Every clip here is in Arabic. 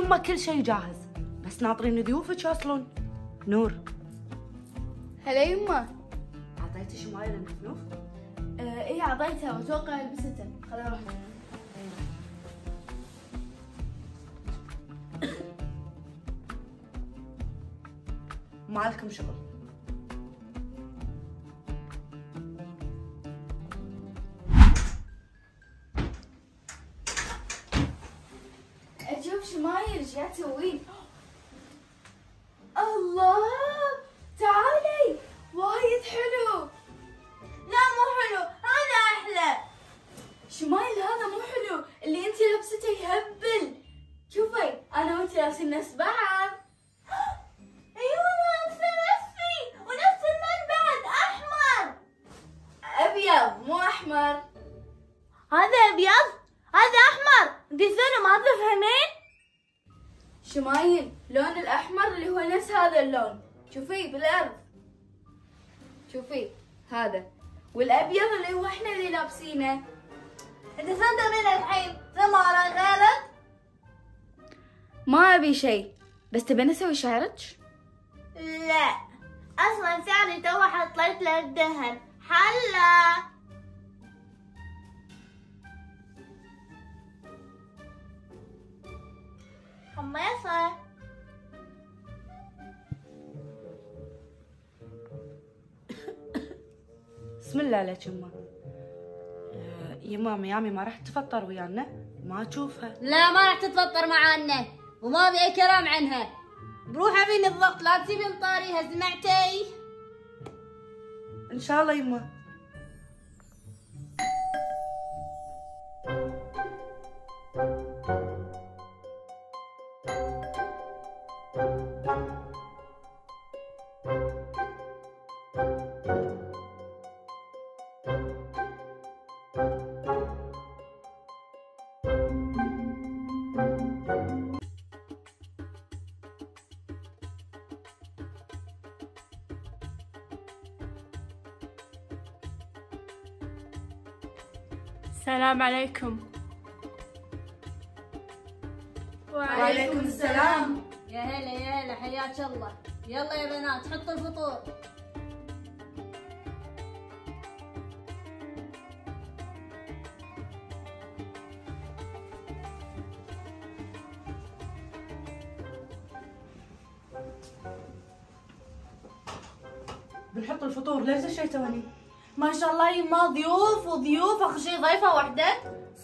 يما كل شيء جاهز، بس ناطرين ضيوفك يوصلون. نور، هلا يما. اعطيتي شمايل النفنوف؟ ايه اعطيتها واتوقع لبسته. خليني اروح. مالكم شغل. اشوف شمايل ايش قاعد تسوين؟ الله، تعالي، وايد حلو. لا مو حلو، هذا احلى. شمايل هذا مو حلو، اللي انت لابسته يهبل. شوفي انا وانت لابسين نفس بعض. ايوه نفس نفسي ونفس اللون بعد، احمر. ابيض مو احمر. هذا ابيض هذا احمر، دي ثاني ما تفهمين؟ شمايل لون الاحمر اللي هو نفس هذا اللون، شوفيه بالارض، شوفيه هذا، والابيض اللي هو احنا اللي لابسينه. انت صدقين الحين ثمرة غلط؟ ما ابي شيء، بس تبين اسوي شعرك؟ لا اصلا شعري تو حطيت له الدهن. حلا حميصة. بسم الله عليك يما. يما ميامي ما راح تفطر ويانا؟ ما تشوفها. لا ما راح تتفطر معانا، وما ابي اي كلام عنها. بروحها فيني الضغط، لا تسيبين طاريها، سمعتي؟ ان شاء الله يما. السلام عليكم. وعليكم السلام. يا هلا يا هلا، حياك الله. يلا يا بنات حطوا الفطور. بنحط الفطور، ليش الشيء توني؟ ما شاء الله يما، ضيوف وضيوف، اخر شيء ضيفة واحدة.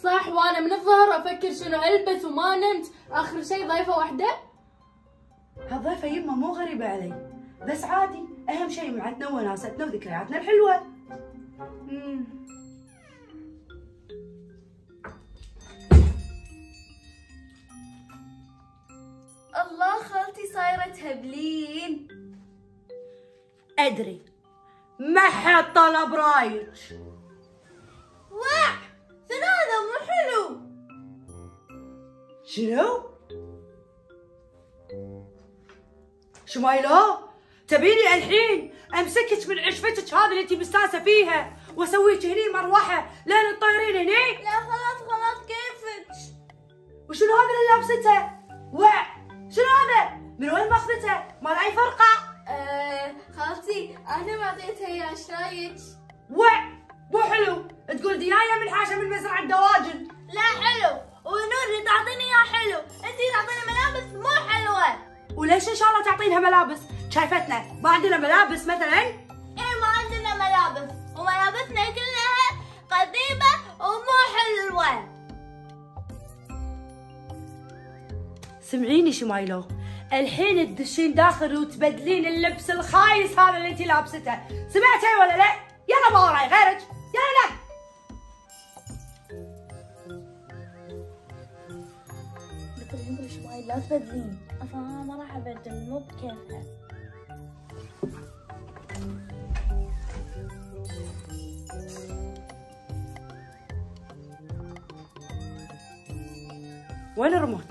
صح، وانا من الظهر افكر شنو البس وما نمت، اخر شيء ضيفة واحدة. هالضيفة يما مو غريبة علي، بس عادي، اهم شيء معتنا وناستنا وذكرياتنا الحلوة. الله خالتي صايرة تهبلين. ادري، ما حد طلب رايك. واع، ترى هذا مو حلو. شنو؟ شمايلو، تبيني الحين امسكك من عشفتك هذه اللي انتي مستانسه فيها واسويك هني مروحه لين تطيرين هني؟ لا خلاص كيفك. وشنو هذا اللي لابسته؟ وع، شنو هذا؟ من وين ماخذته؟ مال اي فرقه؟ خالتي انا ما اعطيتها اياه، ايش رايك؟ وع، مو حلو، تقول ديايه من حاشه من مزرعه دواجن. لا حلو، ونور اللي تعطيني اياه حلو، انتي تعطيني ملابس مو حلوه. وليش ان شاء الله تعطينها ملابس؟ شايفتنا ما عندنا ملابس مثلا؟ ايه ما عندنا ملابس، وملابسنا كلها قديمه ومو حلوه. سمعيني شمايلو، الحين تدشين داخل وتبدلين اللبس الخايس هذا اللي انتي لابسته، سمعتي ولا لا؟ يلا ما وراي غيرك، يلا نام. انتي شوي لا تبدلين، اصلا انا ما راح ابدل، مو بكيفها. وين الريموت؟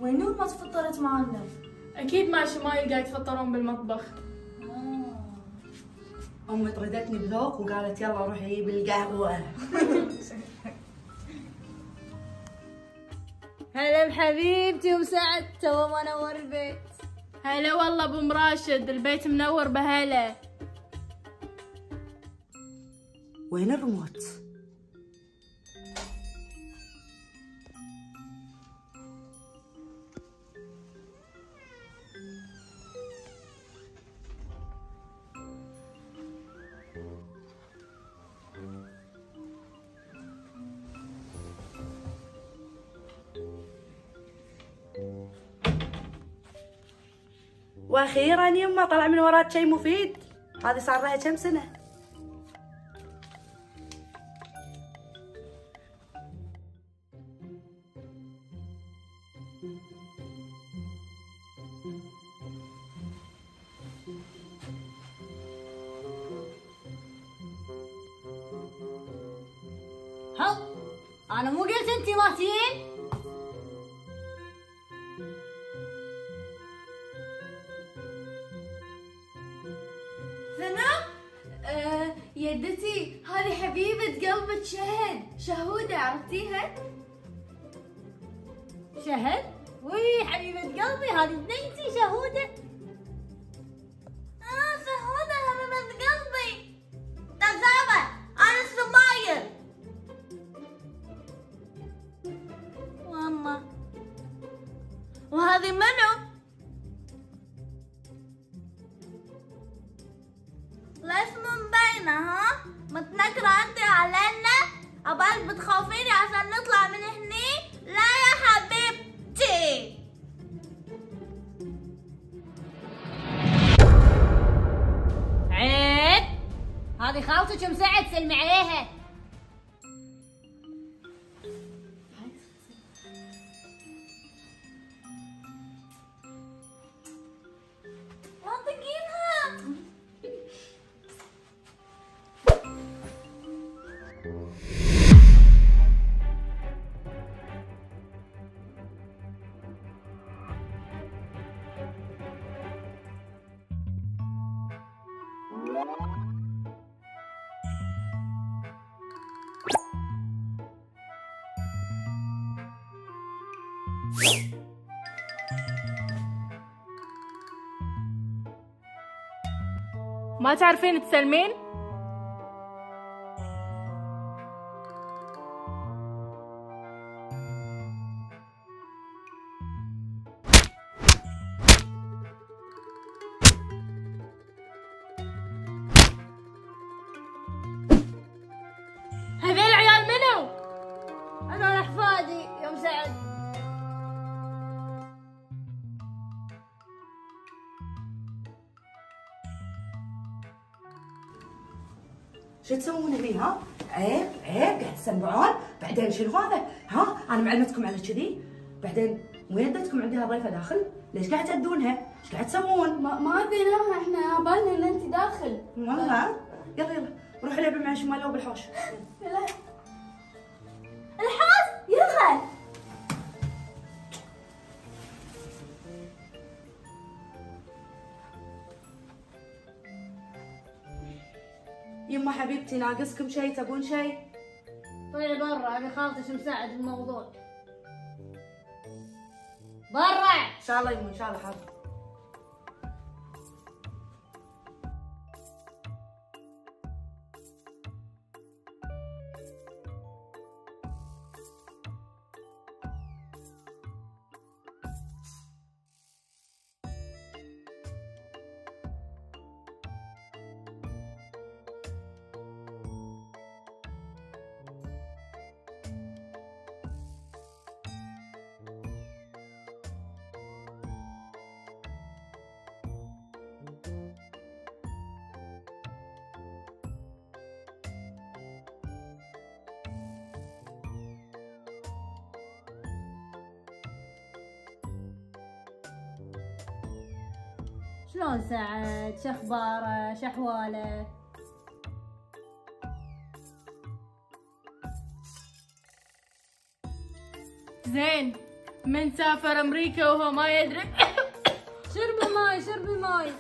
وين نور ما تفطرت معنا؟ اكيد مع شمايل قاعد يتفطرون بالمطبخ. امي طردتني بذوق وقالت يلا روحي بالقهوه. هلا بحبيبتي وسعد، تو منور البيت. هلا والله ابو مراشد، البيت منور بهلا. وين الريموت؟ واخيرا يما طلع من وراك شيء مفيد. هذه صار لها كم سنه؟ حط، انا مو قلت انتي ما تجين؟ يدتي هذه حبيبة قلبك شهودة، عرفتيها؟ شهد؟ وي حبيبة قلبي، هذه بنيتي شهودة. شهودة حبيبة قلبي. تزابط، أنا سماير. والله. وهذه منو؟ ليش مبينة ها؟ متنكرة انت علينا؟ عبالك بتخافيني عشان نطلع من هني؟ لا يا حبيبتي. عيب، هذه خالتك مسعد، سلمي عليها. لا تقينها. ما تعرفين تسلمين؟ هذيل عيال منو؟ انا احفادي يا مسعد. شو تسوون هني ها؟ عيب عيب، قاعد تسمعون؟ بعدين شنو هذا؟ ها؟ انا معلمتكم على كذي؟ بعدين مو يدتكم عندها ضيفه داخل؟ ليش قاعد تأدونها؟ ايش قاعد تسوون؟ ما ادريناها، احنا بالنا ان انت داخل. والله؟ يلا يلا روحوا لعبوا مع شمال بالحوش. يلا. الحوش يلا. يما حبيبتي ناقصكم شيء؟ تبون شيء؟ طلعي برا، ابي خالتك مساعد الموضوع. برا. ان شاء الله يما، ان شاء الله حاضر. شلون سعد؟ شخباره؟ شحواله؟ زين، من سافر امريكا وهو ما يدري. شربي ماي شربي ماي.